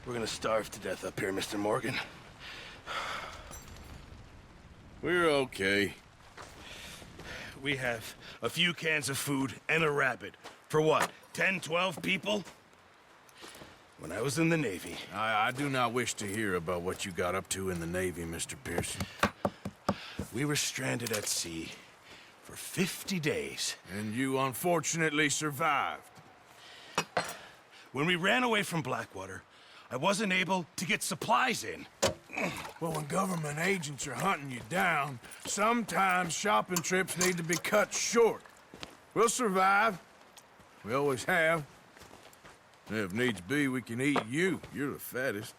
We're gonna starve to death up here, Mr. Morgan. We're okay. We have a few cans of food and a rabbit. For what, 10, 12 people? When I was in the Navy... I do not wish to hear about what you got up to in the Navy, Mr. Pearson. We were stranded at sea for 50 days. And you unfortunately survived. When we ran away from Blackwater, I wasn't able to get supplies in. Well, when government agents are hunting you down, sometimes shopping trips need to be cut short. We'll survive. We always have. And if needs be, we can eat you. You're the fattest.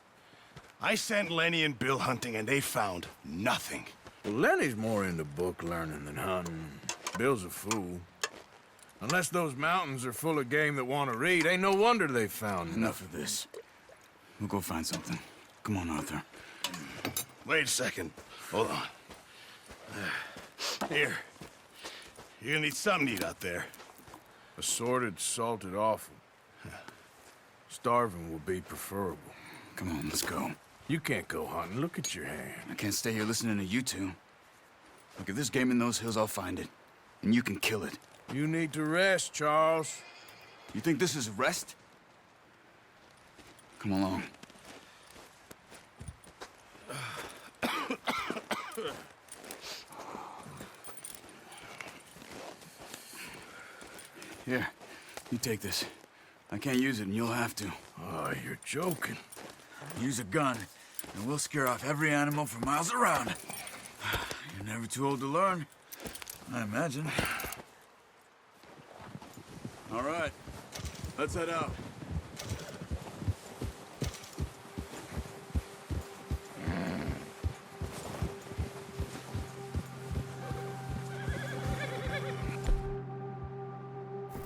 I sent Lenny and Bill hunting, and they found nothing. Well, Lenny's more into book learning than hunting. Bill's a fool. Unless those mountains are full of game that want to read, ain't no wonder they found Enough of this. We'll go find something. Come on, Arthur. Wait a second. Hold on. Here. You're gonna need something to eat out there. Assorted, salted offal. Starving will be preferable. Come on, let's go. You can't go hunting. Look at your hand. I can't stay here listening to you two. Look, if there's game in those hills, I'll find it. And you can kill it. You need to rest, Charles. You think this is rest? Come along. Here, you take this. I can't use it, and you'll have to. Oh, you're joking. Use a gun, and we'll scare off every animal for miles around. You're never too old to learn, I imagine. All right, let's head out.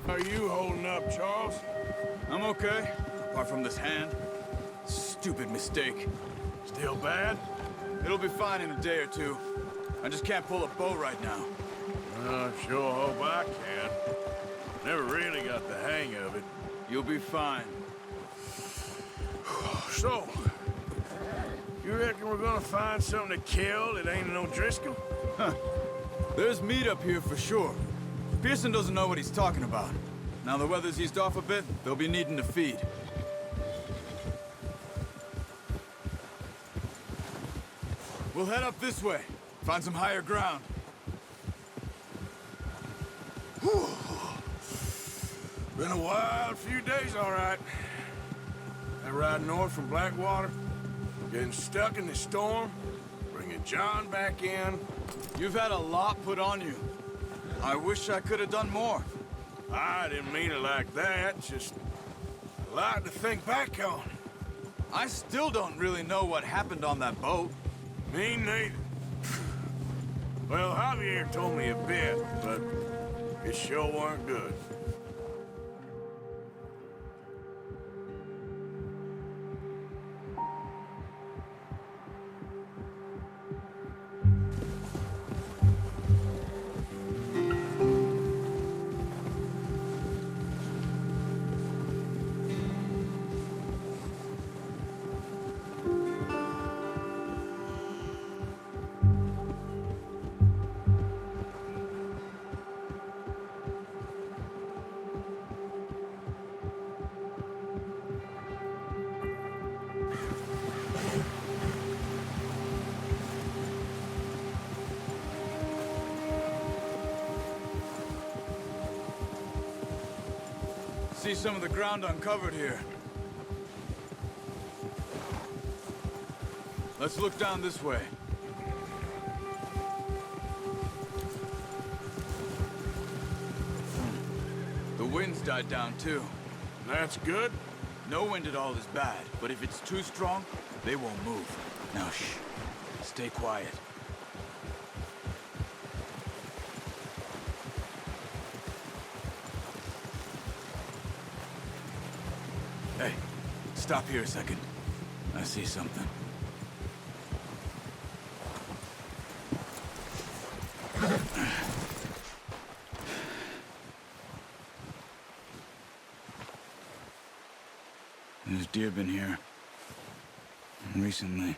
How are you holding up, Charles? I'm okay, apart from this hand. Stupid mistake. Still bad? It'll be fine in a day or two. I just can't pull a bow right now. Sure hope I can. Never really got the hang of it. You'll be fine. So, you reckon we're gonna find something to kill that ain't no Driscoll? There's meat up here for sure. Pearson doesn't know what he's talking about. Now the weather's eased off a bit, they'll be needing to feed. We'll head up this way. Find some higher ground. Whew. Been a wild few days, all right. That ride north from Blackwater, getting stuck in the storm, bringing John back in. You've had a lot put on you. I wish I could have done more. I didn't mean it like that, just a lot to think back on. I still don't really know what happened on that boat. Me neither. Well, Javier told me a bit, but it sure weren't good. See some of the ground uncovered here. Let's look down this way. The wind's died down too. That's good. No wind at all is bad, but if it's too strong, they won't move. Now shh. Stay quiet. Hey, stop here a second. I see something. deer been here. And recently.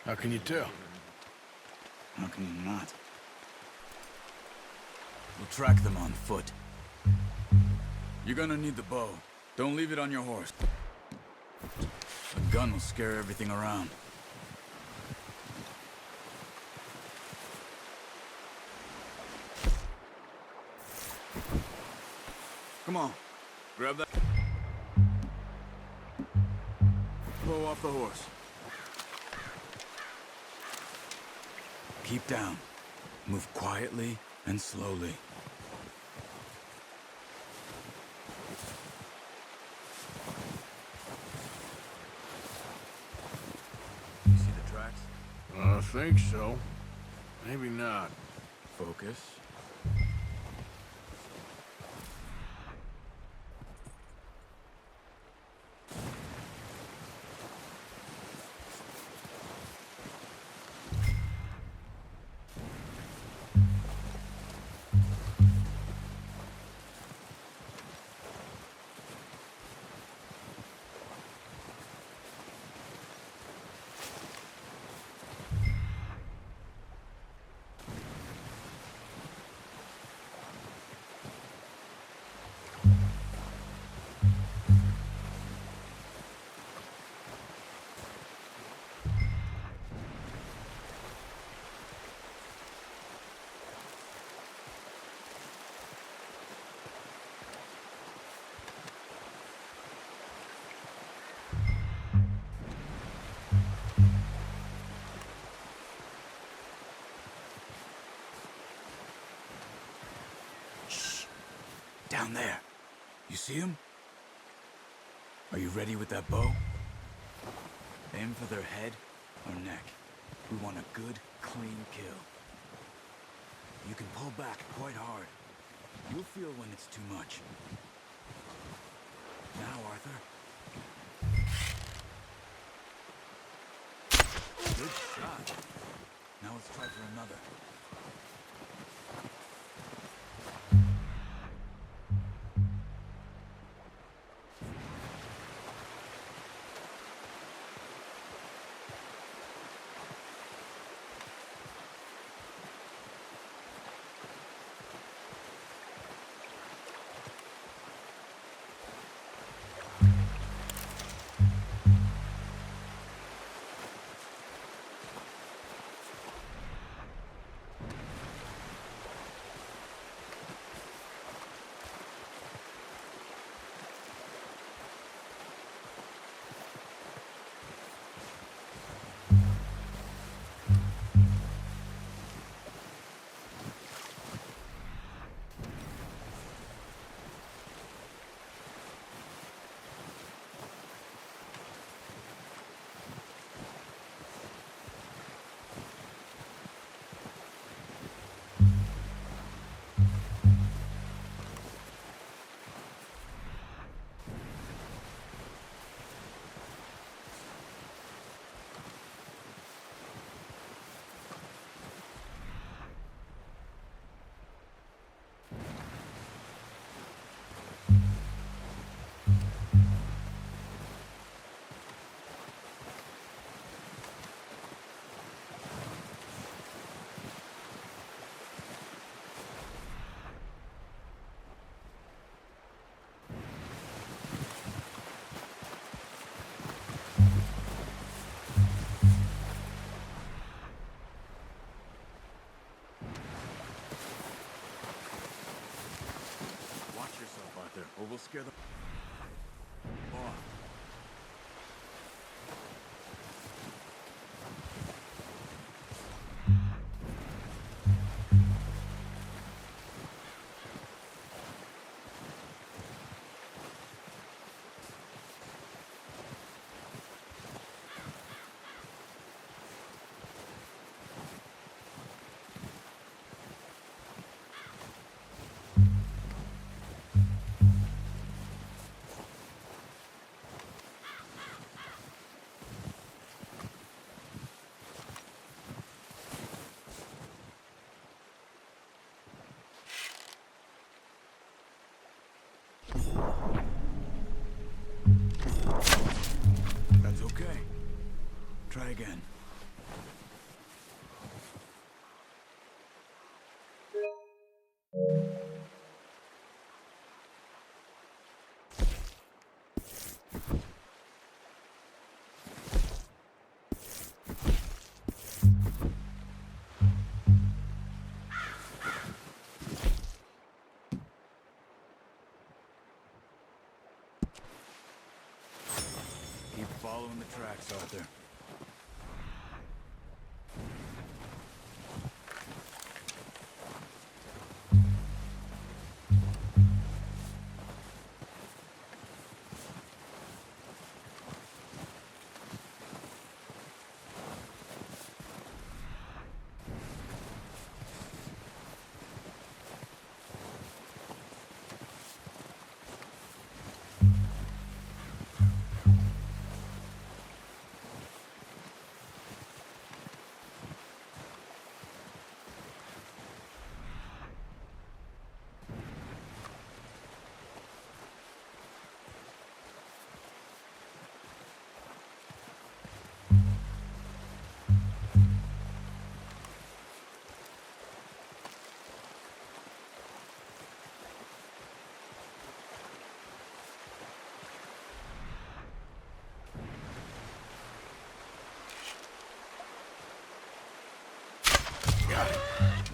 How can you tell? How can you not? We'll track them on foot. You're gonna need the bow. Don't leave it on your horse. A gun will scare everything around. Come on. Grab that. Blow off the horse. Keep down. Move quietly and slowly. You see the tracks? I think so. Maybe not. Focus. Down there. You see him? Are you ready with that bow? Aim for their head or neck. We want a good, clean kill. You can pull back quite hard. You'll feel when it's too much. Now, Arthur. Good shot. Now let's try for another. Or we'll scare them off. again. Keep following the tracks, Arthur.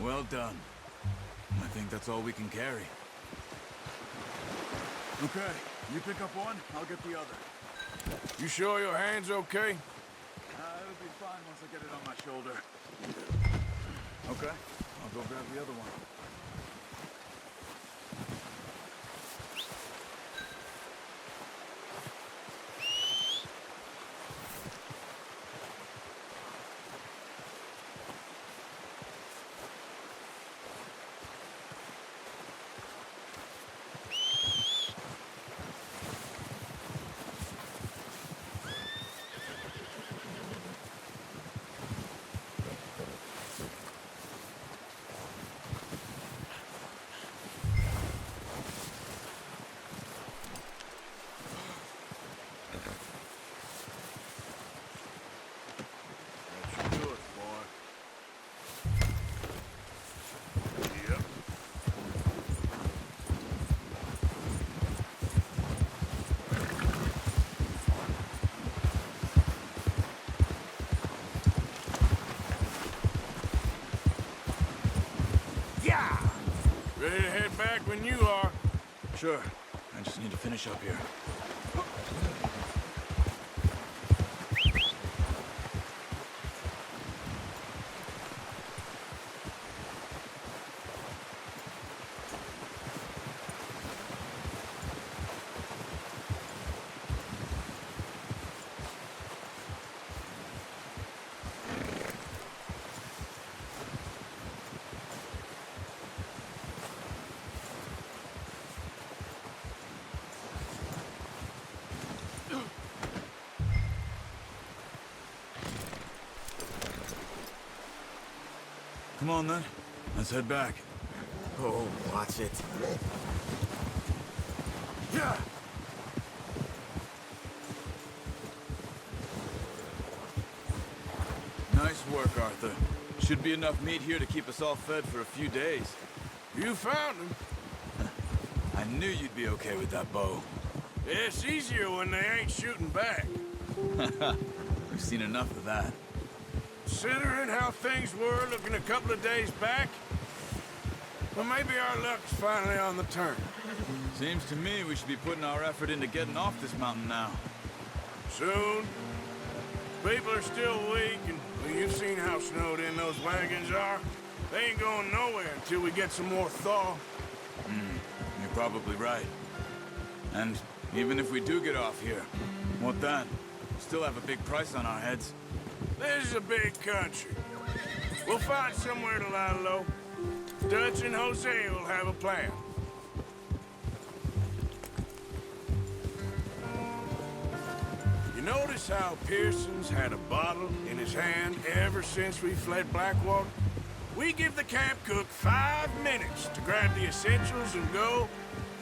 Well done. I think that's all we can carry. Okay, you pick up one, I'll get the other. You sure your hand's okay? It'll be fine once I get it on my shoulder. Okay, I'll go grab the other one. That should do it, boy. Yep. Yeah! Ready to head back when you are. Sure, I just need to finish up here. Come on then, let's head back. Oh, watch it. Yeah! Nice work, Arthur. Should be enough meat here to keep us all fed for a few days. You found him. I knew you'd be okay with that bow. It's easier when they ain't shooting back. We've seen enough of that. Considering how things were looking a couple of days back, well, maybe our luck's finally on the turn. Seems to me we should be putting our effort into getting off this mountain now. Soon. People are still weak, and well, you've seen how snowed in those wagons are. They ain't going nowhere until we get some more thaw. You're probably right. And even if we do get off here, what then? Still have a big price on our heads. This is a big country. We'll find somewhere to lie low. Dutch and Jose will have a plan. You notice how Pearson's had a bottle in his hand ever since we fled Blackwater? We give the camp cook 5 minutes to grab the essentials and go,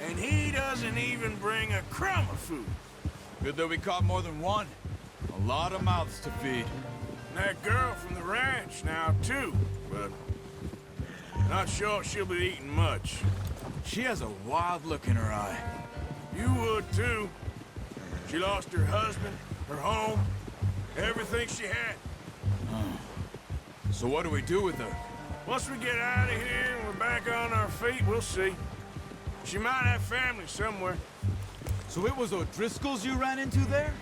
and he doesn't even bring a crumb of food. Good that we caught more than one. A lot of mouths to feed. And that girl from the ranch now, too. But not sure she'll be eating much. She has a wild look in her eye. You would, too. She lost her husband, her home, everything she had. So what do we do with her? Once we get out of here and we're back on our feet, we'll see. She might have family somewhere. So it was O'Driscoll's you ran into there?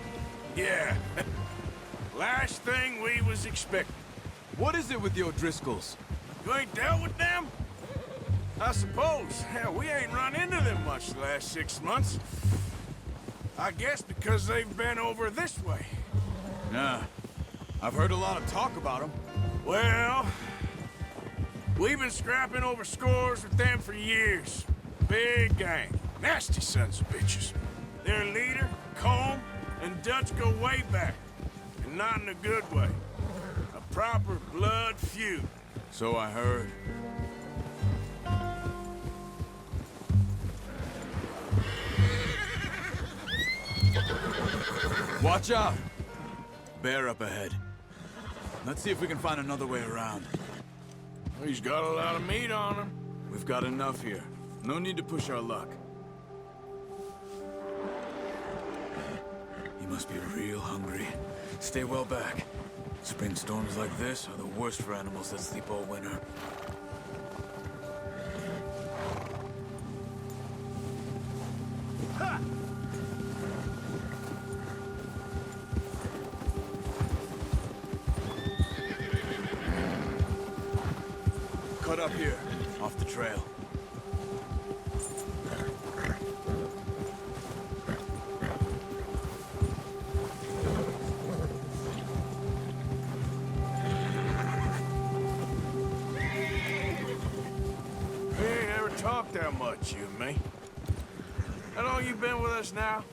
Yeah. Last thing we was expecting. What is it with the O'Driscolls? You ain't dealt with them? I suppose. Hell, we ain't run into them much the last 6 months. I guess because they've been over this way. Nah. I've heard a lot of talk about them. Well, we've been scrapping over scores with them for years. Big gang. Nasty sons of bitches. Their leader, Colm, and Dutch go way back. And not in a good way. A proper blood feud. So I heard. Watch out! Bear up ahead. Let's see if we can find another way around. He's got a lot of meat on him. We've got enough here. No need to push our luck. You must be real hungry. Stay well back. Spring storms like this are the worst for animals that sleep all winter. Cut up here, off the trail. We ain't ever talked that much, you and me. How long you been with us now?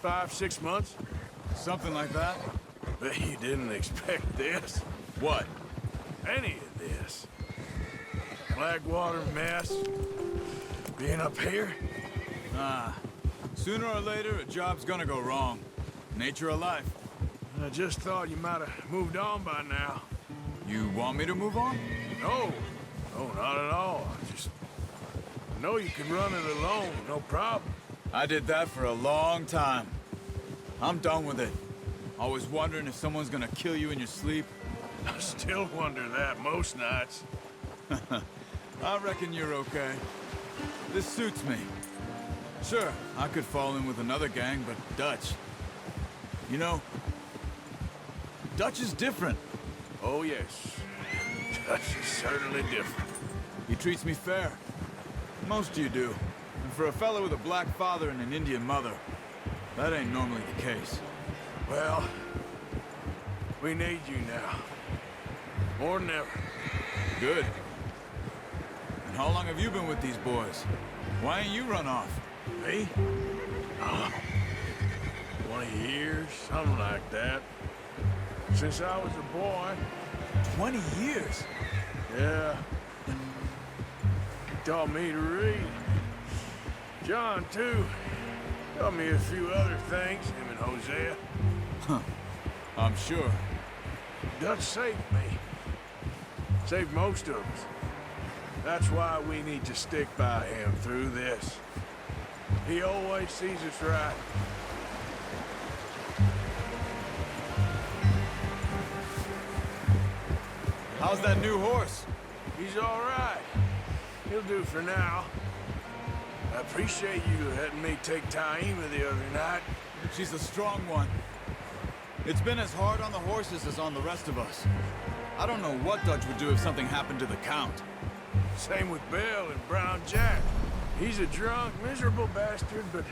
5, 6 months? Something like that? Bet you didn't expect this. What? Any of this. Blackwater mess. Being up here. Ah. Sooner or later, a job's gonna go wrong. Nature of life. I just thought you might have moved on by now. You want me to move on? No. No, not at all. I know you can run it alone, no problem. I did that for a long time. I'm done with it. Always wondering if someone's gonna kill you in your sleep. I still wonder that most nights. I reckon you're okay. This suits me. Sure, I could fall in with another gang, but Dutch... You know, Dutch is different. Oh, yes. Dutch is certainly different. He treats me fair. Most of you do. And for a fellow with a black father and an Indian mother, that ain't normally the case. Well, we need you now. More than ever. Good. And how long have you been with these boys? Why ain't you run off? Me? 20 years, something like that. Since I was a boy. 20 years? Yeah. He taught me to read. John, too. Taught me a few other things, him and Hosea. I'm sure. Dutch saved me. Saved most of us. That's why we need to stick by him through this. He always sees us right. How's that new horse? He's all right. He'll do for now. I appreciate you letting me take Taima the other night. She's a strong one. It's been as hard on the horses as on the rest of us. I don't know what Dutch would do if something happened to the Count. Same with Bill and Brown Jack. He's a drunk, miserable bastard, but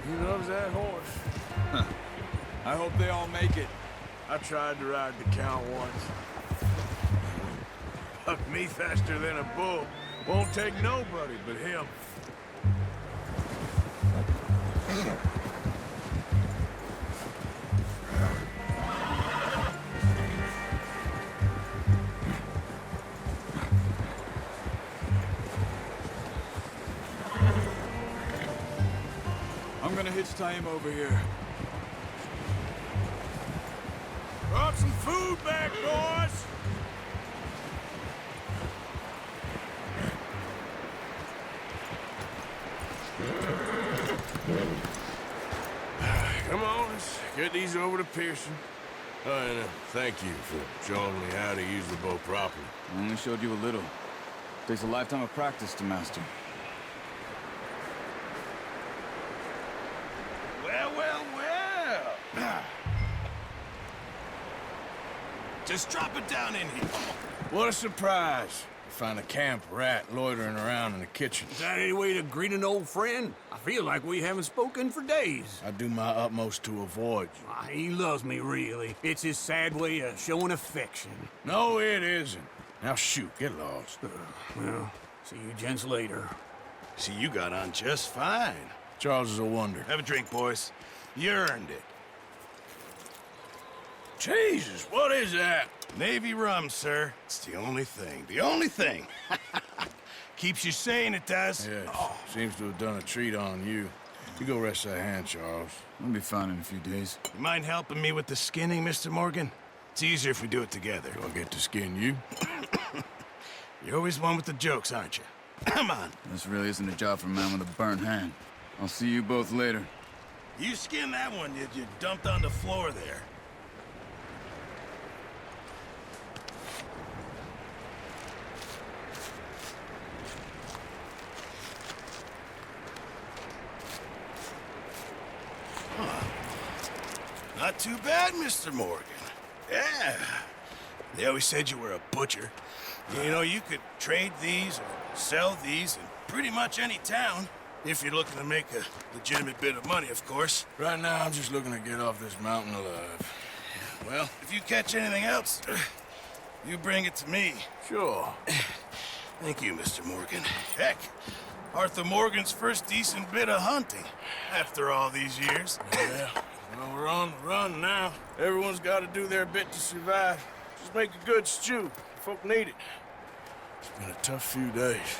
he loves that horse. I hope they all make it. I tried to ride the Count once. Bucked me faster than a bull. Won't take nobody but him. I'm gonna hitch Taima over here. Roger! brought some food back, boys! Come on, let's get these over to Pearson. Oh, and thank you for showing me how to use the bow properly. I only showed you a little. Takes a lifetime of practice to master. Well, well, well. Just drop it down in here. What a surprise. Find a camp rat loitering around in the kitchen. Is that any way to greet an old friend? I feel like we haven't spoken for days. I do my utmost to avoid you. He loves me, really. It's his sad way of showing affection. No, it isn't. Now shoot, get lost. Well, see you gents later. See, you got on just fine. Charles is a wonder. Have a drink, boys. You earned it. Jesus, what is that? Navy rum, sir. It's the only thing. The only thing. Keeps you sane, it does. Yes, seems to have done a treat on you. You go rest that hand, Charles. I'll be fine in a few days. You mind helping me with the skinning, Mr. Morgan? It's easier if we do it together. Do I get to skin you? You're always one with the jokes, aren't you? Come on. This really isn't a job for a man with a burnt hand. I'll see you both later. You skin that one you dumped on the floor there. Not too bad, Mr. Morgan. Yeah. They always said you were a butcher. You know, you could trade these or sell these in pretty much any town. If you're looking to make a legitimate bit of money, of course. Right now, I'm just looking to get off this mountain alive. Well, if you catch anything else, you bring it to me. Sure. Thank you, Mr. Morgan. Heck, Arthur Morgan's first decent bit of hunting after all these years. Yeah. Well, we're on the run now. Everyone's got to do their bit to survive. Just make a good stew. Folk need it. It's been a tough few days.